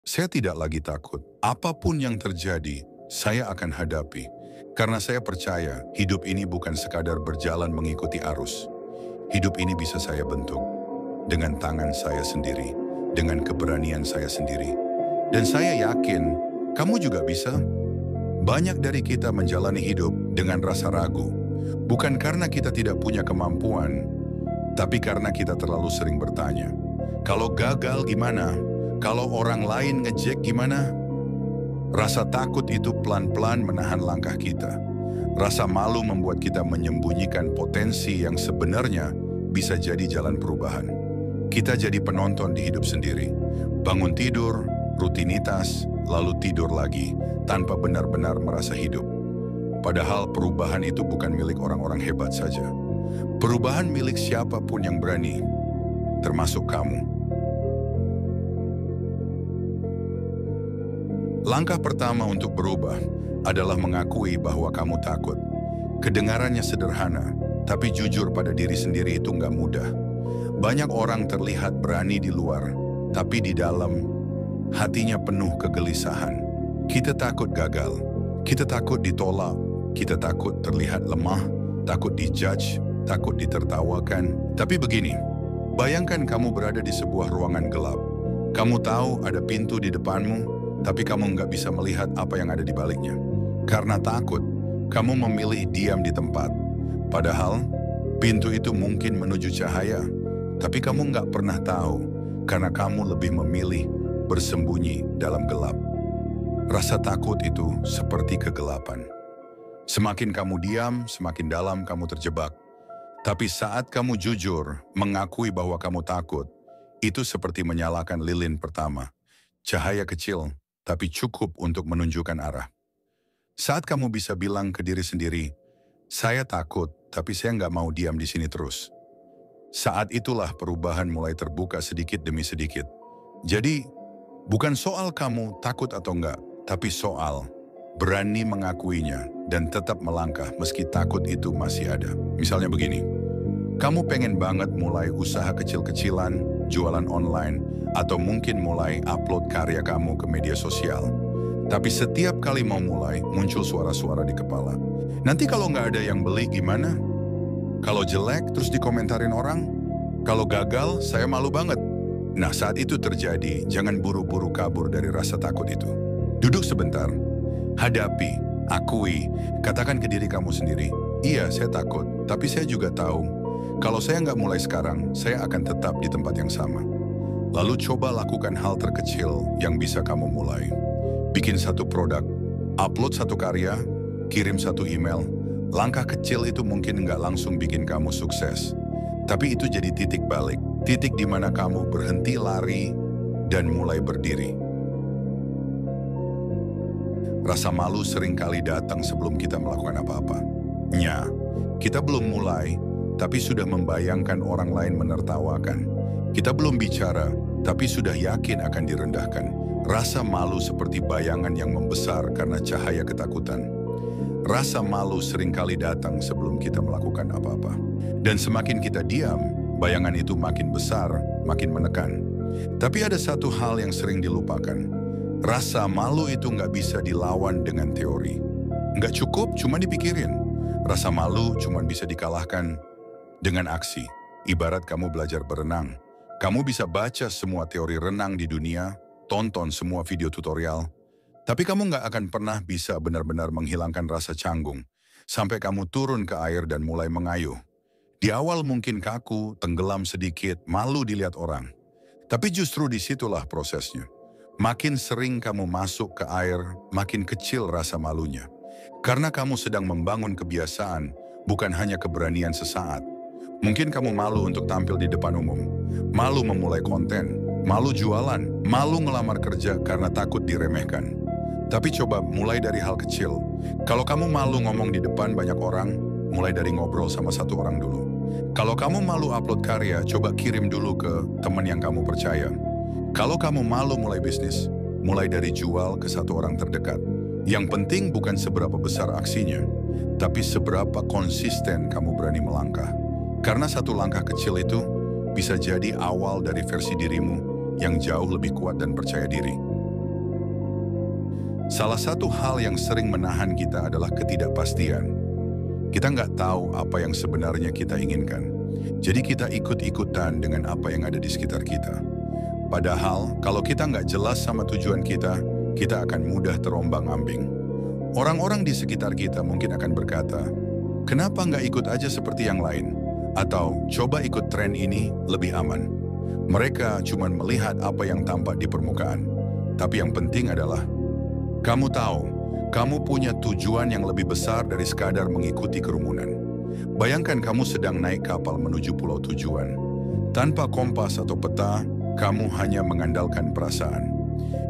Saya tidak lagi takut. Apapun yang terjadi, saya akan hadapi. Karena saya percaya hidup ini bukan sekadar berjalan mengikuti arus. Hidup ini bisa saya bentuk dengan tangan saya sendiri, dengan keberanian saya sendiri. Dan saya yakin kamu juga bisa. Banyak dari kita menjalani hidup dengan rasa ragu. Bukan karena kita tidak punya kemampuan, tapi karena kita terlalu sering bertanya, kalau gagal gimana? Kalau orang lain ngejek gimana? Rasa takut itu pelan-pelan menahan langkah kita. Rasa malu membuat kita menyembunyikan potensi yang sebenarnya bisa jadi jalan perubahan. Kita jadi penonton di hidup sendiri. Bangun tidur, rutinitas, lalu tidur lagi, tanpa benar-benar merasa hidup. Padahal perubahan itu bukan milik orang-orang hebat saja. Perubahan milik siapapun yang berani, termasuk kamu. Langkah pertama untuk berubah adalah mengakui bahwa kamu takut. Kedengarannya sederhana, tapi jujur pada diri sendiri itu nggak mudah. Banyak orang terlihat berani di luar, tapi di dalam hatinya penuh kegelisahan. Kita takut gagal, kita takut ditolak, kita takut terlihat lemah, takut dijudge, takut ditertawakan. Tapi begini, bayangkan kamu berada di sebuah ruangan gelap. Kamu tahu ada pintu di depanmu, tapi kamu nggak bisa melihat apa yang ada di baliknya. Karena takut, kamu memilih diam di tempat. Padahal, pintu itu mungkin menuju cahaya, tapi kamu nggak pernah tahu karena kamu lebih memilih bersembunyi dalam gelap. Rasa takut itu seperti kegelapan. Semakin kamu diam, semakin dalam kamu terjebak. Tapi saat kamu jujur, mengakui bahwa kamu takut, itu seperti menyalakan lilin pertama. Cahaya kecil, tapi cukup untuk menunjukkan arah. Saat kamu bisa bilang ke diri sendiri, saya takut, tapi saya nggak mau diam di sini terus. Saat itulah perubahan mulai terbuka sedikit demi sedikit. Jadi, bukan soal kamu takut atau enggak, tapi soal berani mengakuinya dan tetap melangkah meski takut itu masih ada. Misalnya begini, kamu pengen banget mulai usaha kecil-kecilan, jualan online, atau mungkin mulai upload karya kamu ke media sosial. Tapi setiap kali mau mulai, muncul suara-suara di kepala. Nanti kalau nggak ada yang beli gimana? Kalau jelek terus dikomentarin orang? Kalau gagal, saya malu banget. Nah, saat itu terjadi, jangan buru-buru kabur dari rasa takut itu. Duduk sebentar, hadapi, akui, katakan ke diri kamu sendiri, iya saya takut, tapi saya juga tahu, kalau saya nggak mulai sekarang, saya akan tetap di tempat yang sama. Lalu coba lakukan hal terkecil yang bisa kamu mulai. Bikin satu produk, upload satu karya, kirim satu email. Langkah kecil itu mungkin nggak langsung bikin kamu sukses. Tapi itu jadi titik balik. Titik di mana kamu berhenti lari dan mulai berdiri. Rasa malu seringkali datang sebelum kita melakukan apa-apa. Kita belum mulai, tapi sudah membayangkan orang lain menertawakan. Kita belum bicara, tapi sudah yakin akan direndahkan. Rasa malu seperti bayangan yang membesar karena cahaya ketakutan. Rasa malu seringkali datang sebelum kita melakukan apa-apa. Dan semakin kita diam, bayangan itu makin besar, makin menekan. Tapi ada satu hal yang sering dilupakan. Rasa malu itu nggak bisa dilawan dengan teori. Nggak cukup cuma dipikirin. Rasa malu cuma bisa dikalahkan dengan aksi. Ibarat kamu belajar berenang. Kamu bisa baca semua teori renang di dunia, tonton semua video tutorial, tapi kamu nggak akan pernah bisa benar-benar menghilangkan rasa canggung sampai kamu turun ke air dan mulai mengayuh. Di awal mungkin kaku, tenggelam sedikit, malu dilihat orang. Tapi justru disitulah prosesnya. Makin sering kamu masuk ke air, makin kecil rasa malunya. Karena kamu sedang membangun kebiasaan, bukan hanya keberanian sesaat. Mungkin kamu malu untuk tampil di depan umum, malu memulai konten, malu jualan, malu ngelamar kerja karena takut diremehkan. Tapi coba mulai dari hal kecil. Kalau kamu malu ngomong di depan banyak orang, mulai dari ngobrol sama satu orang dulu. Kalau kamu malu upload karya, coba kirim dulu ke teman yang kamu percaya. Kalau kamu malu mulai bisnis, mulai dari jual ke satu orang terdekat. Yang penting bukan seberapa besar aksinya, tapi seberapa konsisten kamu berani melangkah. Karena satu langkah kecil itu bisa jadi awal dari versi dirimu yang jauh lebih kuat dan percaya diri. Salah satu hal yang sering menahan kita adalah ketidakpastian. Kita nggak tahu apa yang sebenarnya kita inginkan. Jadi kita ikut-ikutan dengan apa yang ada di sekitar kita. Padahal kalau kita nggak jelas sama tujuan kita akan mudah terombang-ambing. Orang-orang di sekitar kita mungkin akan berkata, kenapa nggak ikut aja seperti yang lain? Atau coba ikut tren ini lebih aman. Mereka cuma melihat apa yang tampak di permukaan. Tapi yang penting adalah, kamu tahu, kamu punya tujuan yang lebih besar dari sekadar mengikuti kerumunan. Bayangkan kamu sedang naik kapal menuju pulau tujuan. Tanpa kompas atau peta, kamu hanya mengandalkan perasaan.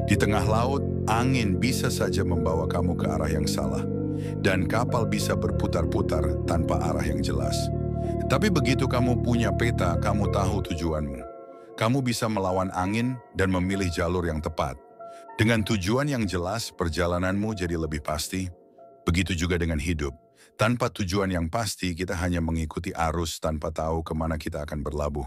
Di tengah laut, angin bisa saja membawa kamu ke arah yang salah. Dan kapal bisa berputar-putar tanpa arah yang jelas. Tapi begitu kamu punya peta, kamu tahu tujuanmu. Kamu bisa melawan angin dan memilih jalur yang tepat. Dengan tujuan yang jelas, perjalananmu jadi lebih pasti. Begitu juga dengan hidup. Tanpa tujuan yang pasti, kita hanya mengikuti arus tanpa tahu kemana kita akan berlabuh.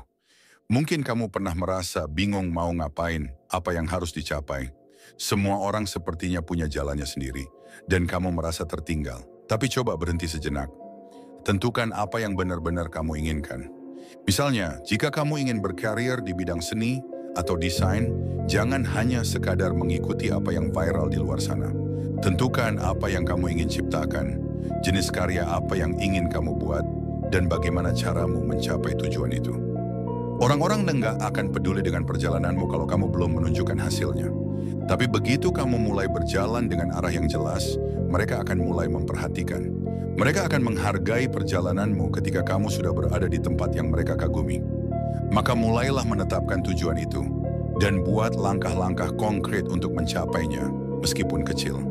Mungkin kamu pernah merasa bingung mau ngapain, apa yang harus dicapai. Semua orang sepertinya punya jalannya sendiri, dan kamu merasa tertinggal. Tapi coba berhenti sejenak. Tentukan apa yang benar-benar kamu inginkan. Misalnya, jika kamu ingin berkarir di bidang seni atau desain, jangan hanya sekadar mengikuti apa yang viral di luar sana. Tentukan apa yang kamu ingin ciptakan, jenis karya apa yang ingin kamu buat, dan bagaimana caramu mencapai tujuan itu. Orang-orang nggak akan peduli dengan perjalananmu kalau kamu belum menunjukkan hasilnya. Tapi begitu kamu mulai berjalan dengan arah yang jelas, mereka akan mulai memperhatikan. Mereka akan menghargai perjalananmu ketika kamu sudah berada di tempat yang mereka kagumi. Maka mulailah menetapkan tujuan itu dan buat langkah-langkah konkret untuk mencapainya, meskipun kecil.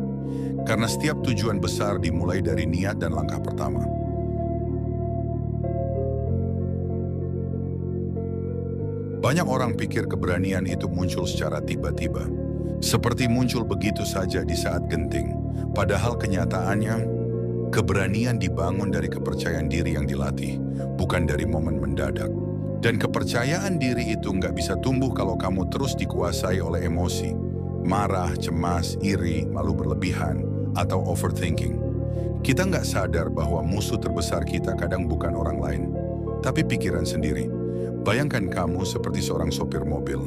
Karena setiap tujuan besar dimulai dari niat dan langkah pertama. Banyak orang pikir keberanian itu muncul secara tiba-tiba. Seperti muncul begitu saja di saat genting. Padahal kenyataannya, keberanian dibangun dari kepercayaan diri yang dilatih, bukan dari momen mendadak. Dan kepercayaan diri itu nggak bisa tumbuh kalau kamu terus dikuasai oleh emosi. Marah, cemas, iri, malu berlebihan, atau overthinking. Kita nggak sadar bahwa musuh terbesar kita kadang bukan orang lain, tapi pikiran sendiri. Bayangkan kamu seperti seorang sopir mobil.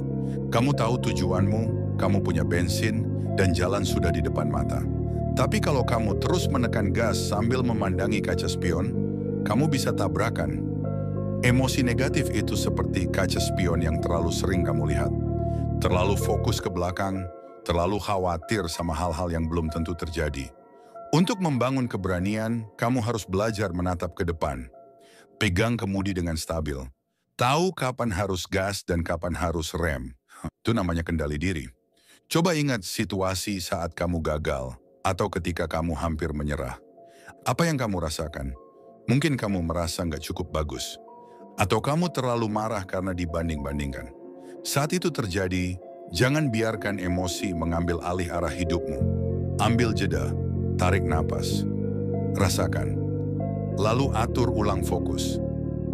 Kamu tahu tujuanmu, kamu punya bensin, dan jalan sudah di depan mata. Tapi kalau kamu terus menekan gas sambil memandangi kaca spion, kamu bisa tabrakan. Emosi negatif itu seperti kaca spion yang terlalu sering kamu lihat. Terlalu fokus ke belakang, terlalu khawatir sama hal-hal yang belum tentu terjadi. Untuk membangun keberanian, kamu harus belajar menatap ke depan. Pegang kemudi dengan stabil. Tahu kapan harus gas dan kapan harus rem. Itu namanya kendali diri. Coba ingat situasi saat kamu gagal atau ketika kamu hampir menyerah. Apa yang kamu rasakan? Mungkin kamu merasa nggak cukup bagus. Atau kamu terlalu marah karena dibanding-bandingkan. Saat itu terjadi, jangan biarkan emosi mengambil alih arah hidupmu. Ambil jeda, tarik napas, rasakan. Lalu atur ulang fokus.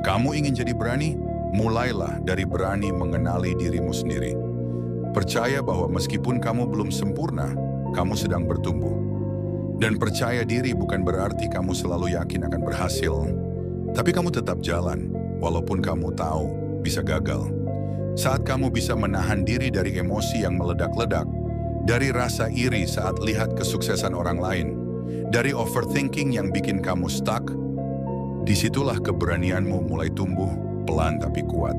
Kamu ingin jadi berani? Mulailah dari berani mengenali dirimu sendiri. Percaya bahwa meskipun kamu belum sempurna, kamu sedang bertumbuh. Dan percaya diri bukan berarti kamu selalu yakin akan berhasil. Tapi kamu tetap jalan, walaupun kamu tahu bisa gagal. Saat kamu bisa menahan diri dari emosi yang meledak-ledak, dari rasa iri saat lihat kesuksesan orang lain, dari overthinking yang bikin kamu stuck, disitulah keberanianmu mulai tumbuh, pelan tapi kuat.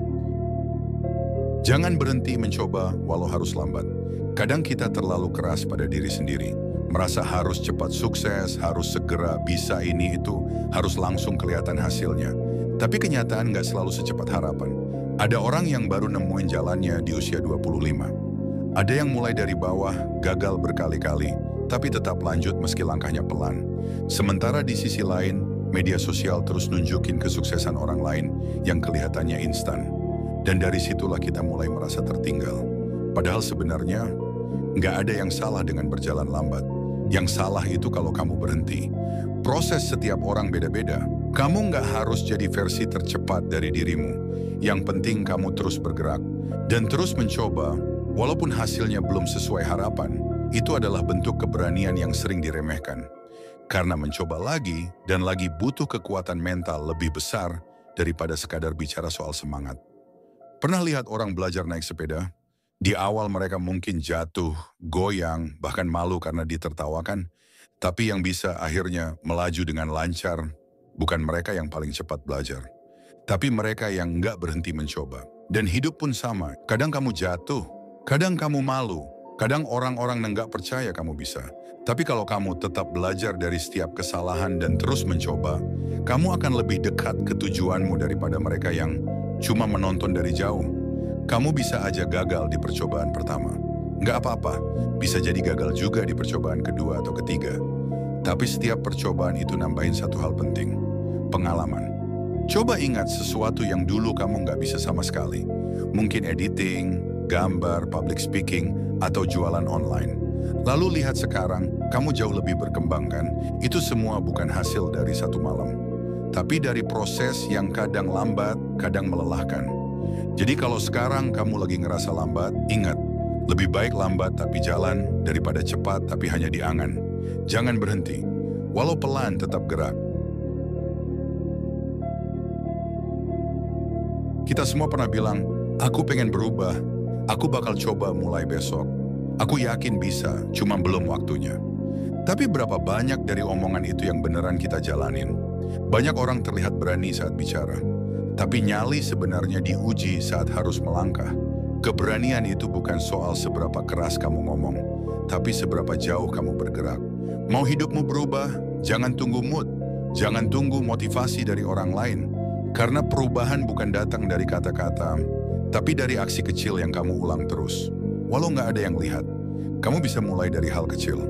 Jangan berhenti mencoba walau harus lambat. Kadang kita terlalu keras pada diri sendiri. Merasa harus cepat sukses, harus segera bisa ini itu, harus langsung kelihatan hasilnya. Tapi kenyataan nggak selalu secepat harapan. Ada orang yang baru nemuin jalannya di usia 25. Ada yang mulai dari bawah, gagal berkali-kali, tapi tetap lanjut meski langkahnya pelan. Sementara di sisi lain, media sosial terus nunjukin kesuksesan orang lain yang kelihatannya instan. Dan dari situlah kita mulai merasa tertinggal. Padahal sebenarnya, nggak ada yang salah dengan berjalan lambat. Yang salah itu kalau kamu berhenti. Proses setiap orang beda-beda. Kamu nggak harus jadi versi tercepat dari dirimu. Yang penting kamu terus bergerak dan terus mencoba Walaupun hasilnya belum sesuai harapan, itu adalah bentuk keberanian yang sering diremehkan. Karena mencoba lagi dan lagi butuh kekuatan mental lebih besar daripada sekadar bicara soal semangat. Pernah lihat orang belajar naik sepeda? Di awal mereka mungkin jatuh, goyang, bahkan malu karena ditertawakan. Tapi yang bisa akhirnya melaju dengan lancar, bukan mereka yang paling cepat belajar. Tapi mereka yang nggak berhenti mencoba. Dan hidup pun sama, kadang kamu jatuh, kadang kamu malu, kadang orang-orang nggak percaya kamu bisa. Tapi kalau kamu tetap belajar dari setiap kesalahan dan terus mencoba, kamu akan lebih dekat ke tujuanmu daripada mereka yang cuma menonton dari jauh. Kamu bisa aja gagal di percobaan pertama. Nggak apa-apa, bisa jadi gagal juga di percobaan kedua atau ketiga. Tapi setiap percobaan itu nambahin satu hal penting, pengalaman. Coba ingat sesuatu yang dulu kamu nggak bisa sama sekali. Mungkin editing, gambar, public speaking, atau jualan online. Lalu lihat sekarang, kamu jauh lebih berkembang kan? Itu semua bukan hasil dari satu malam. Tapi dari proses yang kadang lambat, kadang melelahkan. Jadi kalau sekarang kamu lagi ngerasa lambat, ingat, lebih baik lambat tapi jalan daripada cepat tapi hanya diangan. Jangan berhenti, walau pelan tetap gerak. Kita semua pernah bilang, aku pengen berubah, aku bakal coba mulai besok. Aku yakin bisa, cuma belum waktunya. Tapi berapa banyak dari omongan itu yang beneran kita jalanin? Banyak orang terlihat berani saat bicara, tapi nyali sebenarnya diuji saat harus melangkah. Keberanian itu bukan soal seberapa keras kamu ngomong, tapi seberapa jauh kamu bergerak. Mau hidupmu berubah, jangan tunggu mood, jangan tunggu motivasi dari orang lain. Karena perubahan bukan datang dari kata-kata, tapi dari aksi kecil yang kamu ulang terus. Walau nggak ada yang lihat, kamu bisa mulai dari hal kecil.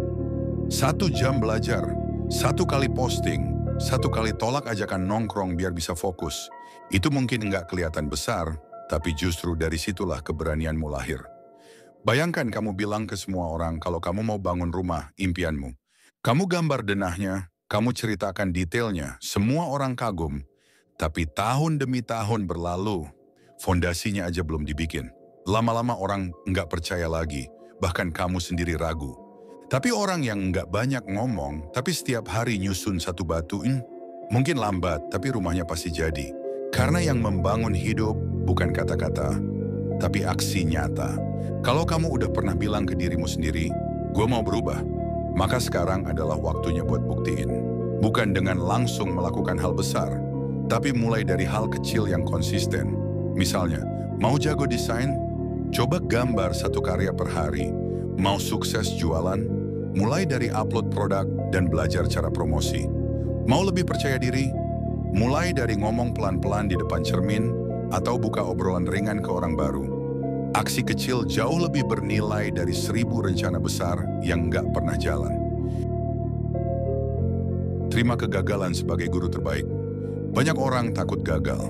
1 jam belajar, 1 kali posting, 1 kali tolak ajakan nongkrong biar bisa fokus. Itu mungkin nggak kelihatan besar, tapi justru dari situlah keberanianmu lahir. Bayangkan kamu bilang ke semua orang kalau kamu mau bangun rumah impianmu. Kamu gambar denahnya, kamu ceritakan detailnya, semua orang kagum. Tapi tahun demi tahun berlalu, fondasinya aja belum dibikin. Lama-lama orang nggak percaya lagi, bahkan kamu sendiri ragu. Tapi orang yang nggak banyak ngomong, tapi setiap hari nyusun satu batu, mungkin lambat, tapi rumahnya pasti jadi. Karena yang membangun hidup bukan kata-kata, tapi aksi nyata. Kalau kamu udah pernah bilang ke dirimu sendiri, gue mau berubah, maka sekarang adalah waktunya buat buktiin. Bukan dengan langsung melakukan hal besar, tapi mulai dari hal kecil yang konsisten. Misalnya, mau jago desain? Coba gambar 1 karya per hari. Mau sukses jualan? Mulai dari upload produk dan belajar cara promosi. Mau lebih percaya diri? Mulai dari ngomong pelan-pelan di depan cermin atau buka obrolan ringan ke orang baru. Aksi kecil jauh lebih bernilai dari 1000 rencana besar yang nggak pernah jalan. Terima kegagalan sebagai guru terbaik. Banyak orang takut gagal,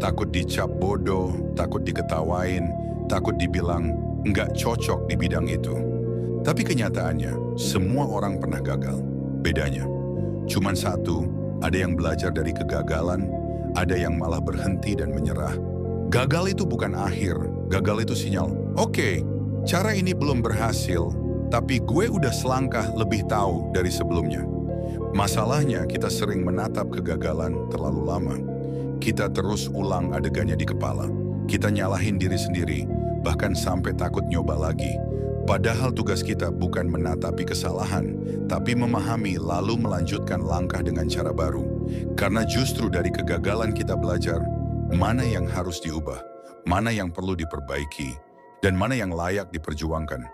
takut dicap bodoh, takut diketawain, takut dibilang nggak cocok di bidang itu. Tapi kenyataannya, semua orang pernah gagal. Bedanya, cuman satu, ada yang belajar dari kegagalan, ada yang malah berhenti dan menyerah. Gagal itu bukan akhir, gagal itu sinyal. Oke, cara ini belum berhasil, tapi gue udah selangkah lebih tahu dari sebelumnya. Masalahnya kita sering menatap kegagalan terlalu lama. Kita terus ulang adegannya di kepala. Kita nyalahin diri sendiri, bahkan sampai takut nyoba lagi. Padahal tugas kita bukan menatapi kesalahan, tapi memahami lalu melanjutkan langkah dengan cara baru. Karena justru dari kegagalan kita belajar, mana yang harus diubah, mana yang perlu diperbaiki, dan mana yang layak diperjuangkan.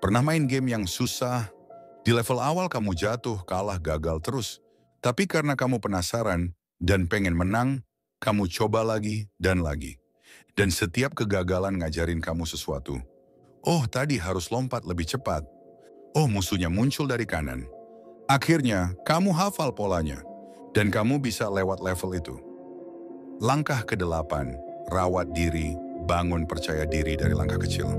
Pernah main game yang susah? Di level awal kamu jatuh, kalah, gagal terus. Tapi karena kamu penasaran dan pengen menang, kamu coba lagi dan lagi. Dan setiap kegagalan ngajarin kamu sesuatu. Oh, tadi harus lompat lebih cepat. Oh, musuhnya muncul dari kanan. Akhirnya, kamu hafal polanya. Dan kamu bisa lewat level itu. Langkah ke-8, rawat diri, bangun percaya diri dari langkah kecil.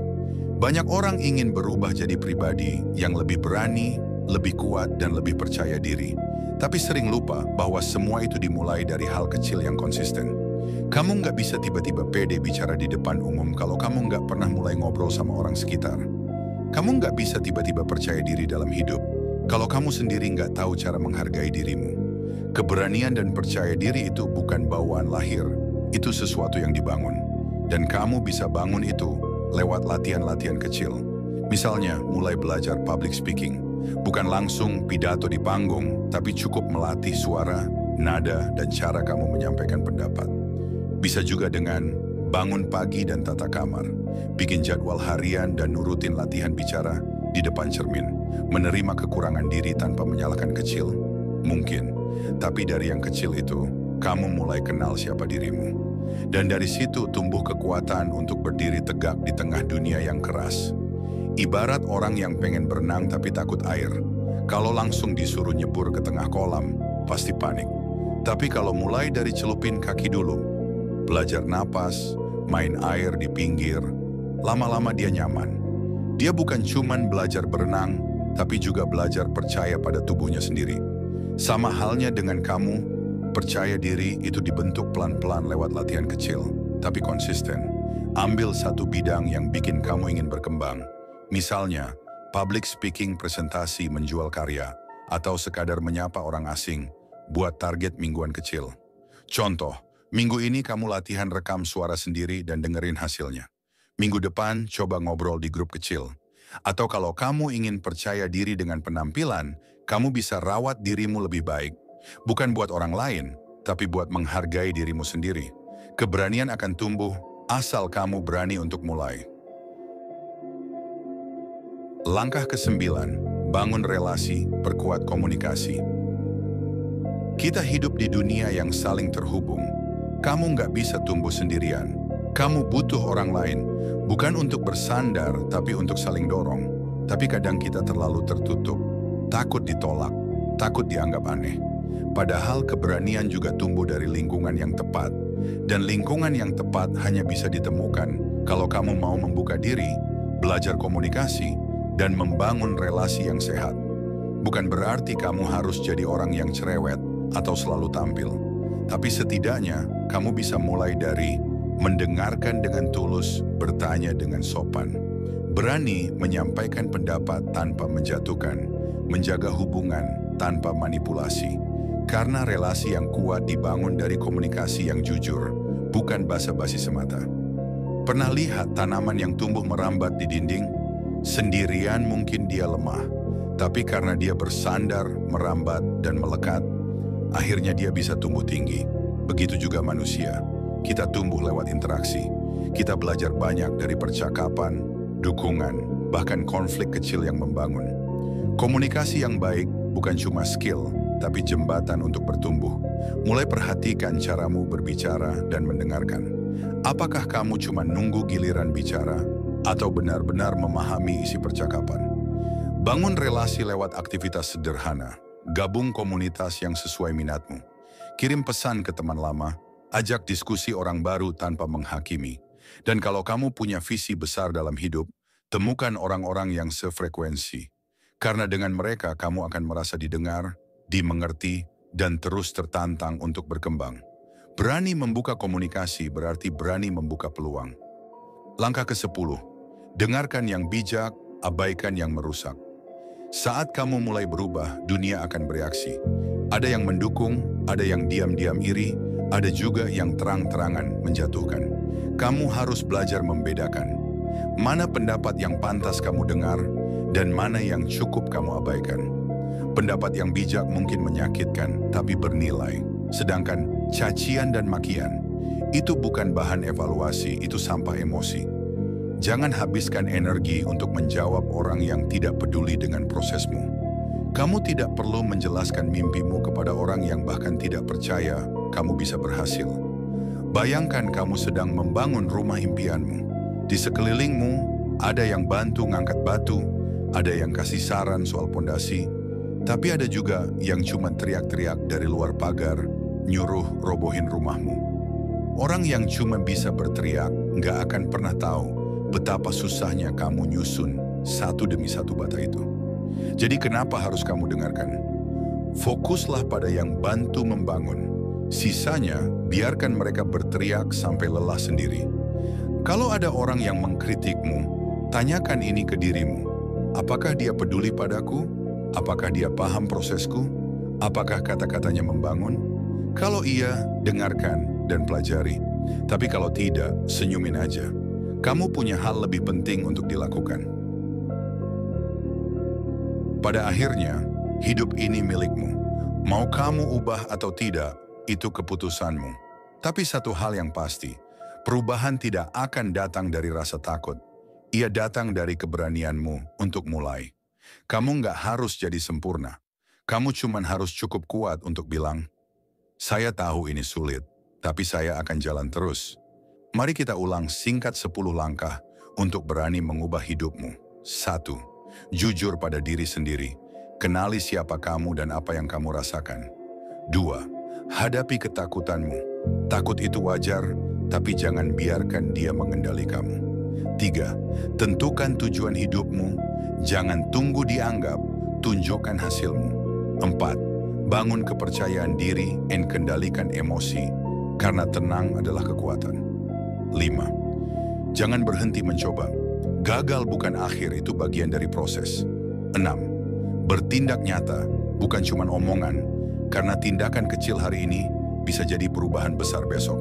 Banyak orang ingin berubah jadi pribadi yang lebih berani, lebih kuat, dan lebih percaya diri. Tapi sering lupa bahwa semua itu dimulai dari hal kecil yang konsisten. Kamu nggak bisa tiba-tiba pede bicara di depan umum kalau kamu nggak pernah mulai ngobrol sama orang sekitar. Kamu nggak bisa tiba-tiba percaya diri dalam hidup kalau kamu sendiri nggak tahu cara menghargai dirimu. Keberanian dan percaya diri itu bukan bawaan lahir, itu sesuatu yang dibangun. Dan kamu bisa bangun itu lewat latihan-latihan kecil. Misalnya, mulai belajar public speaking. Bukan langsung pidato di panggung, tapi cukup melatih suara, nada, dan cara kamu menyampaikan pendapat. Bisa juga dengan bangun pagi dan tata kamar, bikin jadwal harian dan nurutin latihan bicara di depan cermin. Menerima kekurangan diri tanpa menyalahkan kecil, mungkin. Tapi dari yang kecil itu, kamu mulai kenal siapa dirimu. Dan dari situ tumbuh kekuatan untuk berdiri tegak di tengah dunia yang keras. Ibarat orang yang pengen berenang tapi takut air. Kalau langsung disuruh nyebur ke tengah kolam, pasti panik. Tapi kalau mulai dari celupin kaki dulu, belajar napas, main air di pinggir, lama-lama dia nyaman. Dia bukan cuman belajar berenang, tapi juga belajar percaya pada tubuhnya sendiri. Sama halnya dengan kamu, percaya diri itu dibentuk pelan-pelan lewat latihan kecil, tapi konsisten. Ambil satu bidang yang bikin kamu ingin berkembang. Misalnya, public speaking presentasi menjual karya, atau sekadar menyapa orang asing, buat target mingguan kecil. Contoh, minggu ini kamu latihan rekam suara sendiri dan dengerin hasilnya. Minggu depan, coba ngobrol di grup kecil. Atau kalau kamu ingin percaya diri dengan penampilan, kamu bisa rawat dirimu lebih baik. Bukan buat orang lain, tapi buat menghargai dirimu sendiri. Keberanian akan tumbuh, asal kamu berani untuk mulai. Langkah ke-9, bangun relasi, perkuat komunikasi. Kita hidup di dunia yang saling terhubung. Kamu nggak bisa tumbuh sendirian. Kamu butuh orang lain, bukan untuk bersandar, tapi untuk saling dorong. Tapi kadang kita terlalu tertutup, takut ditolak, takut dianggap aneh. Padahal keberanian juga tumbuh dari lingkungan yang tepat. Dan lingkungan yang tepat hanya bisa ditemukan kalau kamu mau membuka diri, belajar komunikasi, dan membangun relasi yang sehat. Bukan berarti kamu harus jadi orang yang cerewet atau selalu tampil. Tapi setidaknya kamu bisa mulai dari mendengarkan dengan tulus, bertanya dengan sopan. Berani menyampaikan pendapat tanpa menjatuhkan, menjaga hubungan tanpa manipulasi. Karena relasi yang kuat dibangun dari komunikasi yang jujur, bukan basa-basi semata. Pernah lihat tanaman yang tumbuh merambat di dinding? Sendirian mungkin dia lemah, tapi karena dia bersandar, merambat, dan melekat, akhirnya dia bisa tumbuh tinggi. Begitu juga manusia. Kita tumbuh lewat interaksi. Kita belajar banyak dari percakapan, dukungan, bahkan konflik kecil yang membangun. Komunikasi yang baik bukan cuma skill, tapi jembatan untuk bertumbuh. Mulai perhatikan caramu berbicara dan mendengarkan. Apakah kamu cuma nunggu giliran bicara, atau benar-benar memahami isi percakapan? Bangun relasi lewat aktivitas sederhana. Gabung komunitas yang sesuai minatmu. Kirim pesan ke teman lama. Ajak diskusi orang baru tanpa menghakimi. Dan kalau kamu punya visi besar dalam hidup, temukan orang-orang yang sefrekuensi. Karena dengan mereka kamu akan merasa didengar, dimengerti, dan terus tertantang untuk berkembang. Berani membuka komunikasi berarti berani membuka peluang. Langkah ke-10, dengarkan yang bijak, abaikan yang merusak. Saat kamu mulai berubah, dunia akan bereaksi. Ada yang mendukung, ada yang diam-diam iri, ada juga yang terang-terangan menjatuhkan. Kamu harus belajar membedakan mana pendapat yang pantas kamu dengar dan mana yang cukup kamu abaikan. Pendapat yang bijak mungkin menyakitkan, tapi bernilai. Sedangkan cacian dan makian, itu bukan bahan evaluasi, itu sampah emosi. Jangan habiskan energi untuk menjawab orang yang tidak peduli dengan prosesmu. Kamu tidak perlu menjelaskan mimpimu kepada orang yang bahkan tidak percaya kamu bisa berhasil. Bayangkan kamu sedang membangun rumah impianmu. Di sekelilingmu, ada yang bantu ngangkat batu, ada yang kasih saran soal pondasi, tapi ada juga yang cuma teriak-teriak dari luar pagar, nyuruh robohin rumahmu. Orang yang cuma bisa berteriak nggak akan pernah tahu betapa susahnya kamu nyusun satu demi satu bata itu. Jadi kenapa harus kamu dengarkan? Fokuslah pada yang bantu membangun. Sisanya biarkan mereka berteriak sampai lelah sendiri. Kalau ada orang yang mengkritikmu, tanyakan ini ke dirimu. Apakah dia peduli padaku? Apakah dia paham prosesku? Apakah kata-katanya membangun? Kalau iya, dengarkan dan pelajari. Tapi kalau tidak, senyumin aja. Kamu punya hal lebih penting untuk dilakukan. Pada akhirnya, hidup ini milikmu. Mau kamu ubah atau tidak, itu keputusanmu. Tapi satu hal yang pasti, perubahan tidak akan datang dari rasa takut. Ia datang dari keberanianmu untuk mulai. Kamu nggak harus jadi sempurna. Kamu cuma harus cukup kuat untuk bilang, saya tahu ini sulit, tapi saya akan jalan terus. Mari kita ulang singkat 10 langkah untuk berani mengubah hidupmu. 1. Jujur pada diri sendiri. Kenali siapa kamu dan apa yang kamu rasakan. 2. Hadapi ketakutanmu. Takut itu wajar, tapi jangan biarkan dia mengendali kamu. 3. Tentukan tujuan hidupmu. Jangan tunggu dianggap, tunjukkan hasilmu. 4. Bangun kepercayaan diri dan kendalikan emosi, karena tenang adalah kekuatan. 5. Jangan berhenti mencoba. Gagal bukan akhir, itu bagian dari proses. 6. Bertindak nyata, bukan cuma omongan, karena tindakan kecil hari ini bisa jadi perubahan besar besok.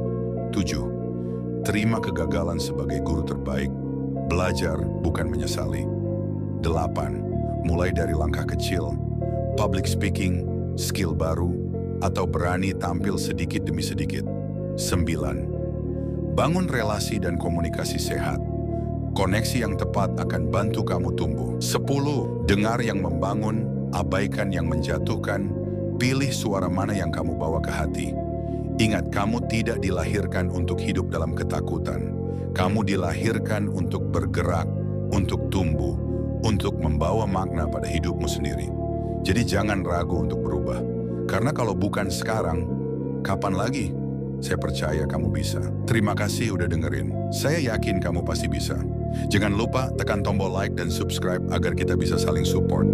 7. Terima kegagalan sebagai guru terbaik. Belajar bukan menyesali. 8. Mulai dari langkah kecil, public speaking, skill baru, atau berani tampil sedikit demi sedikit. 9. Bangun relasi dan komunikasi sehat. Koneksi yang tepat akan bantu kamu tumbuh. 10. Dengar yang membangun, abaikan yang menjatuhkan. Pilih suara mana yang kamu bawa ke hati. Ingat, kamu tidak dilahirkan untuk hidup dalam ketakutan. Kamu dilahirkan untuk bergerak, untuk tumbuh, untuk membawa makna pada hidupmu sendiri. Jadi jangan ragu untuk berubah. Karena kalau bukan sekarang, kapan lagi? Saya percaya kamu bisa. Terima kasih udah dengerin. Saya yakin kamu pasti bisa. Jangan lupa tekan tombol like dan subscribe agar kita bisa saling support.